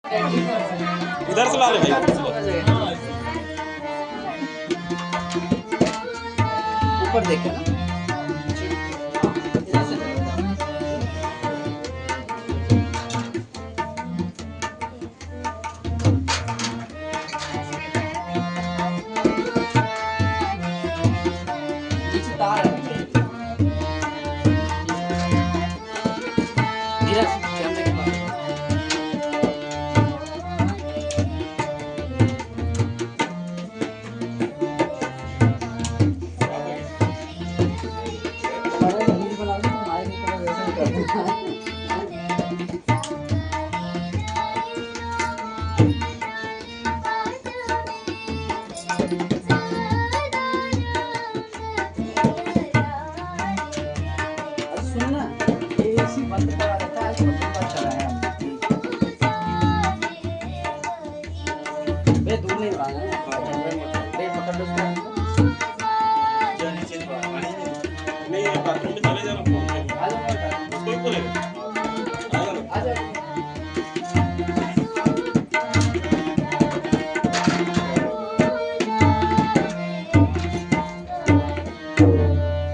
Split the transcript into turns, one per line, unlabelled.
इधर से ला ले भाई।
ऊपर देखे ना। दूर नहीं लगाना है।
नहीं, बाथरूम में चले जाना, फोन पे उसको ही बोलेगा।